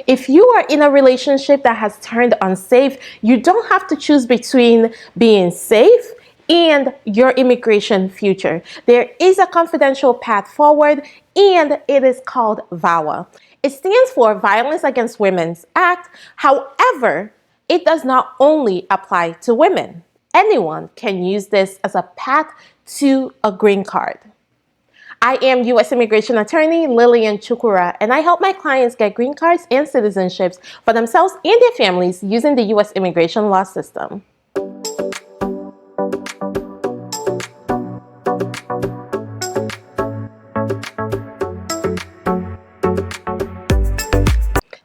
If you are in a relationship that has turned unsafe, you don't have to choose between being safe and your immigration future. There is a confidential path forward, and it is called VAWA. It stands for Violence Against Women's Act. However, it does not only apply to women. Anyone can use this as a path to a green card. I am U.S. immigration attorney Lilian Chukwurah, and I help my clients get green cards and citizenships for themselves and their families using the U.S. immigration law system.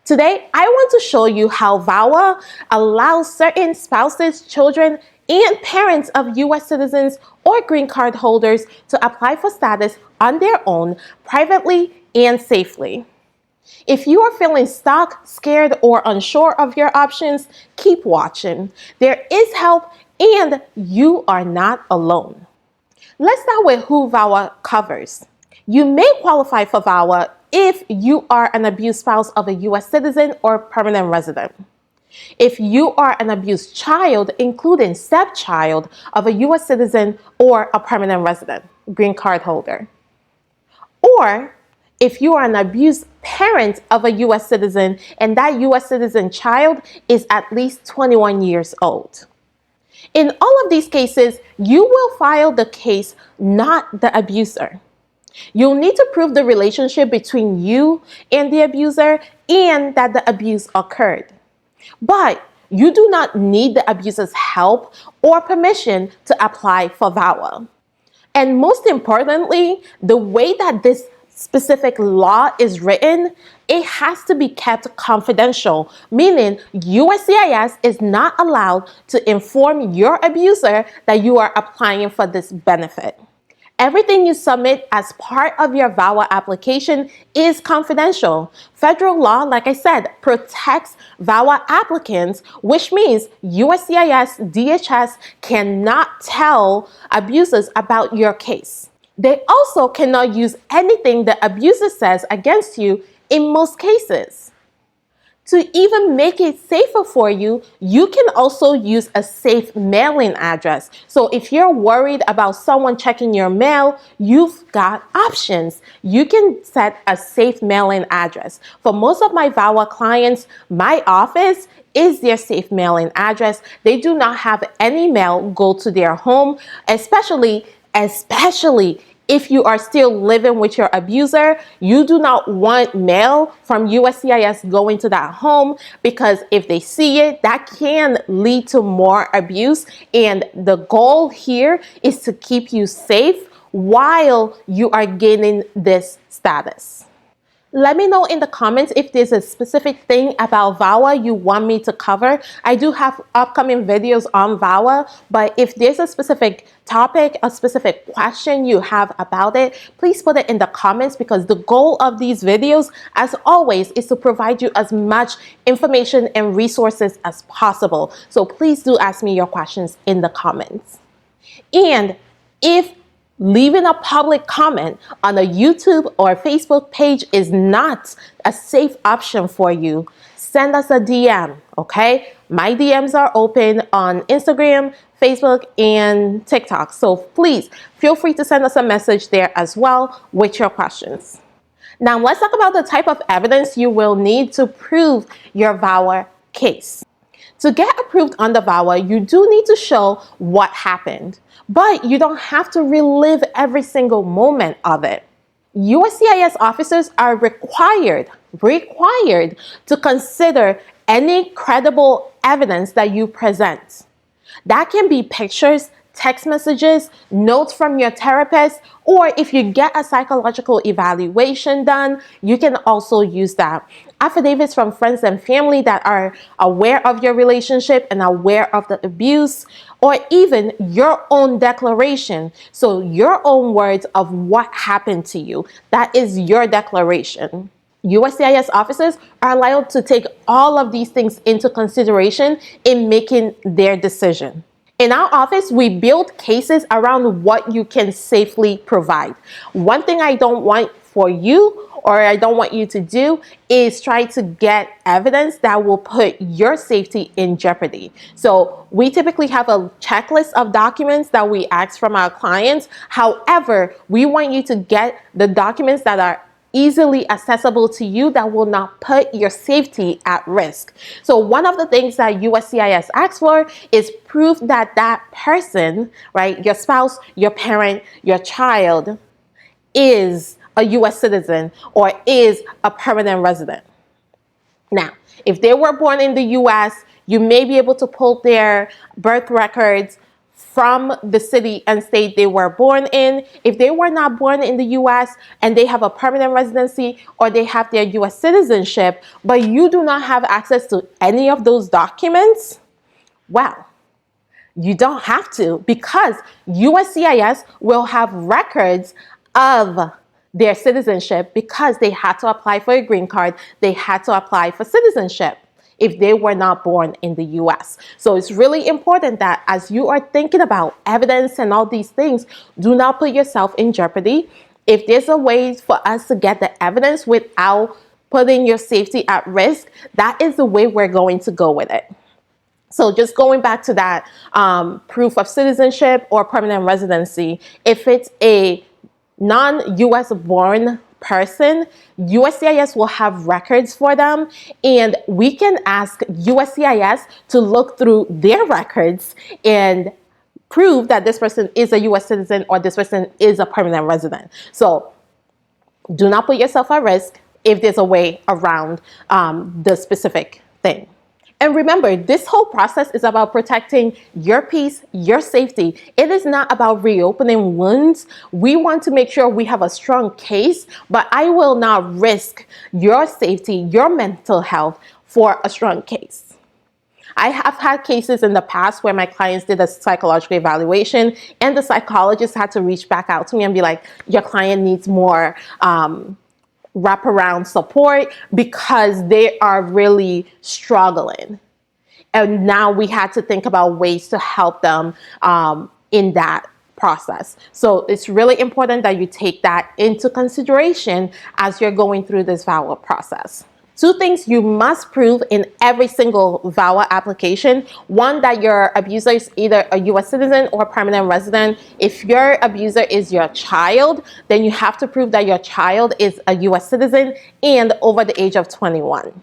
Today, I want to show you how VAWA allows certain spouses, children, and parents of U.S. citizens or green card holders to apply for status on their own, privately and safely. If you are feeling stuck, scared, or unsure of your options, keep watching. There is help, and you are not alone. Let's start with who VAWA covers. You may qualify for VAWA if you are an abused spouse of a U.S. citizen or permanent resident. If you are an abused child, including stepchild of a U.S. citizen or a permanent resident, green card holder. Or if you are an abused parent of a U.S. citizen and that U.S. citizen child is at least 21 years old. In all of these cases, you will file the case, not the abuser. You'll need to prove the relationship between you and the abuser and that the abuse occurred. But you do not need the abuser's help or permission to apply for VAWA. And most importantly, the way that this specific law is written, it has to be kept confidential, meaning USCIS is not allowed to inform your abuser that you are applying for this benefit. Everything you submit as part of your VAWA application is confidential. Federal law, like I said, protects VAWA applicants, which means USCIS, DHS cannot tell abusers about your case. They also cannot use anything the abuser says against you in most cases. To even make it safer for you, you can also use a safe mailing address. So if you're worried about someone checking your mail, you've got options. You can set a safe mailing address. For most of my VAWA clients, my office is their safe mailing address. They do not have any mail go to their home, especially if you are still living with your abuser. You do not want mail from USCIS going to that home, because if they see it, that can lead to more abuse. And the goal here is to keep you safe while you are gaining this status. Let me know in the comments if there's a specific thing about VAWA you want me to cover. I do have upcoming videos on VAWA, but if there's a specific topic, a specific question you have about it, please put it in the comments, because the goal of these videos, as always, is to provide you as much information and resources as possible. So please do ask me your questions in the comments. And if leaving a public comment on a YouTube or Facebook page is not a safe option for you, send us a DM, okay? My DMs are open on Instagram, Facebook, and TikTok. So please feel free to send us a message there as well with your questions. Now let's talk about the type of evidence you will need to prove your VAWA case. To get approved on the VAWA, you do need to show what happened, but you don't have to relive every single moment of it. USCIS officers are required to consider any credible evidence that you present. That can be pictures, text messages, notes from your therapist, or if you get a psychological evaluation done, you can also use that. Affidavits from friends and family that are aware of your relationship and aware of the abuse, or even your own declaration. So your own words of what happened to you. That is your declaration. USCIS officers are allowed to take all of these things into consideration in making their decision. In our office, we build cases around what you can safely provide. One thing I don't want for you, or I don't want you to do, is try to get evidence that will put your safety in jeopardy. So we typically have a checklist of documents that we ask from our clients. However, we want you to get the documents that are easily accessible to you, that will not put your safety at risk. So one of the things that USCIS asks for is proof that that person, right, your spouse, your parent, your child, is a US citizen or is a permanent resident. Now, if they were born in the US, you may be able to pull their birth records from the city and state they were born in. If they were not born in the US and they have a permanent residency or they have their US citizenship, but you do not have access to any of those documents, well, you don't have to, because USCIS will have records of their citizenship because they had to apply for a green card. They had to apply for citizenship if they were not born in the US. So it's really important that as you are thinking about evidence and all these things, do not put yourself in jeopardy. If there's a way for us to get the evidence without putting your safety at risk, that is the way we're going to go with it. So just going back to that proof of citizenship or permanent residency, if it's a non-US born person, USCIS will have records for them, and we can ask USCIS to look through their records and prove that this person is a US citizen or this person is a permanent resident. So do not put yourself at risk if there's a way around the specific thing. And remember, this whole process is about protecting your peace, your safety. It is not about reopening wounds. We want to make sure we have a strong case, but I will not risk your safety, your mental health for a strong case. I have had cases in the past where my clients did a psychological evaluation and the psychologist had to reach back out to me and be like, your client needs more wraparound support because they are really struggling. And now we had to think about ways to help them in that process. So it's really important that you take that into consideration as you're going through this VAWA process. Two things you must prove in every single VAWA application. One, that your abuser is either a US citizen or permanent resident. If your abuser is your child, then you have to prove that your child is a US citizen and over the age of 21.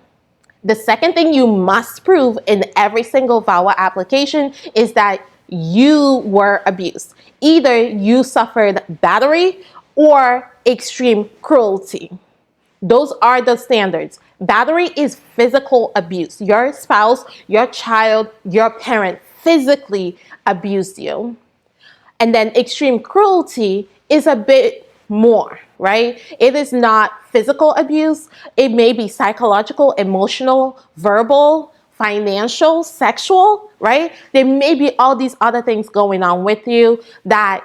The second thing you must prove in every single VAWA application is that you were abused. Either you suffered battery or extreme cruelty. Those are the standards. Battery is physical abuse. Your spouse, your child, your parent physically abused you. And then extreme cruelty is a bit more, right? It is not physical abuse. It may be psychological, emotional, verbal, financial, sexual, right? There may be all these other things going on with you that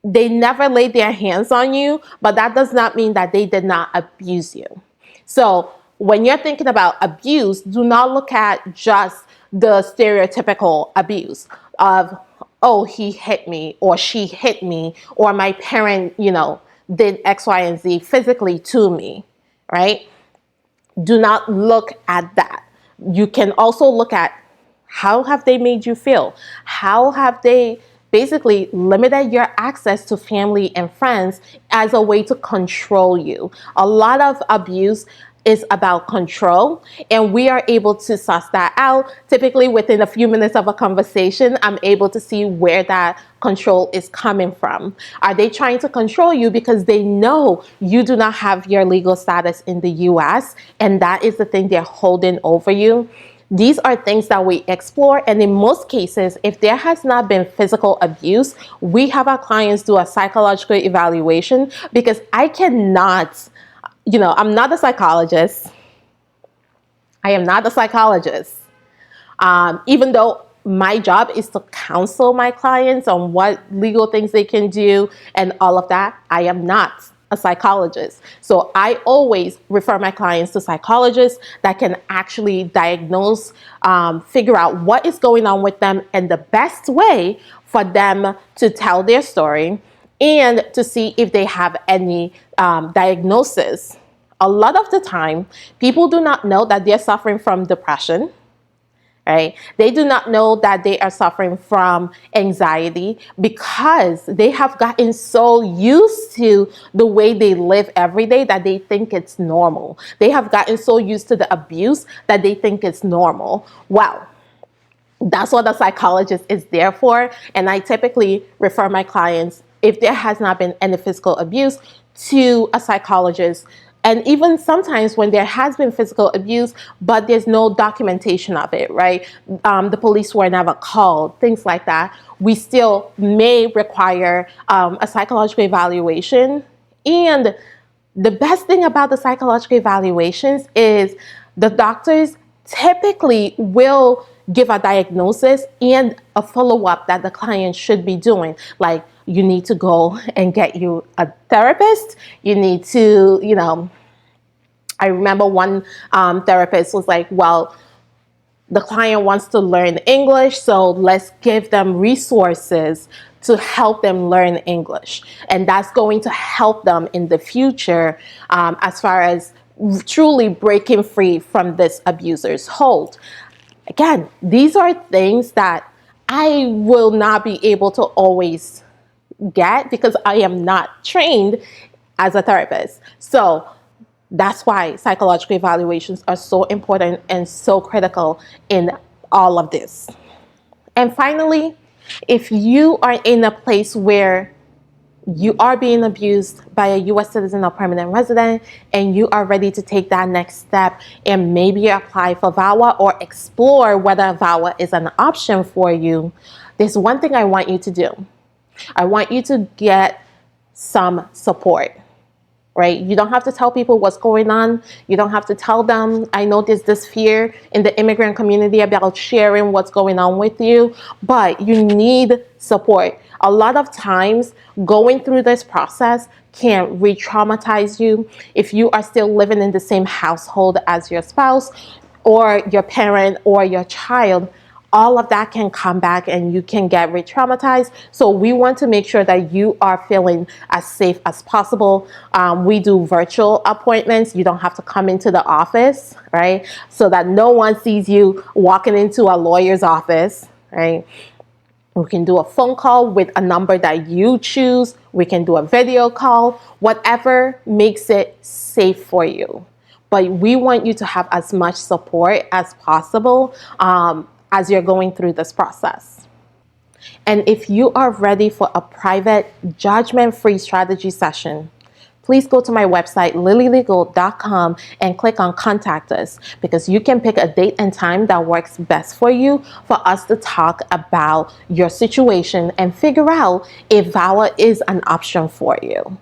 they never laid their hands on you, but that does not mean that they did not abuse you. So when you're thinking about abuse, do not look at just the stereotypical abuse of, oh, he hit me or she hit me or my parent, did X, Y, and Z physically to me, right? Do not look at that. You can also look at how have they made you feel? How have they basically limited your access to family and friends as a way to control you? A lot of abuse is about control, and we are able to suss that out. Typically within a few minutes of a conversation, I'm able to see where that control is coming from. Are they trying to control you because they know you do not have your legal status in the US, and that is the thing they're holding over you? These are things that we explore, and in most cases, if there has not been physical abuse, we have our clients do a psychological evaluation, because I cannot, I'm not a psychologist. I am not a psychologist. Even though my job is to counsel my clients on what legal things they can do and all of that, I am not a psychologist. So I always refer my clients to psychologists that can actually diagnose, figure out what is going on with them and the best way for them to tell their story and to see if they have any diagnosis. A lot of the time, people do not know that they're suffering from depression, right? They do not know that they are suffering from anxiety because they have gotten so used to the way they live every day that they think it's normal. They have gotten so used to the abuse that they think it's normal. Well, that's what a psychologist is there for. And I typically refer my clients, if there has not been any physical abuse, to a psychologist. And even sometimes when there has been physical abuse, but there's no documentation of it, right? The police were never called, things like that. We still may require a psychological evaluation. And the best thing about the psychological evaluations is the doctors typically will give a diagnosis and a follow-up that the client should be doing. Like, you need to go and get you a therapist. You need to, I remember one therapist was like, well, the client wants to learn English, so let's give them resources to help them learn English. And that's going to help them in the future as far as truly breaking free from this abuser's hold. Again, these are things that I will not be able to always get because I am not trained as a therapist. So that's why psychological evaluations are so important and so critical in all of this. And finally, if you are in a place where you are being abused by a U.S. citizen or permanent resident, and you are ready to take that next step and maybe apply for VAWA or explore whether VAWA is an option for you, there's one thing I want you to do. I want you to get some support. Right? You don't have to tell people what's going on. You don't have to tell them. I know there's this fear in the immigrant community about sharing what's going on with you, but you need support. A lot of times, going through this process can re-traumatize you. If you are still living in the same household as your spouse or your parent or your child, all of that can come back and you can get re-traumatized. So we want to make sure that you are feeling as safe as possible. We do virtual appointments. You don't have to come into the office, right? So that no one sees you walking into a lawyer's office, right? We can do a phone call with a number that you choose. We can do a video call, whatever makes it safe for you. But we want you to have as much support as possible as you're going through this process. And if you are ready for a private judgment-free strategy session, please go to my website, lilylegal.com, and click on Contact Us, because you can pick a date and time that works best for you for us to talk about your situation and figure out if VAWA is an option for you.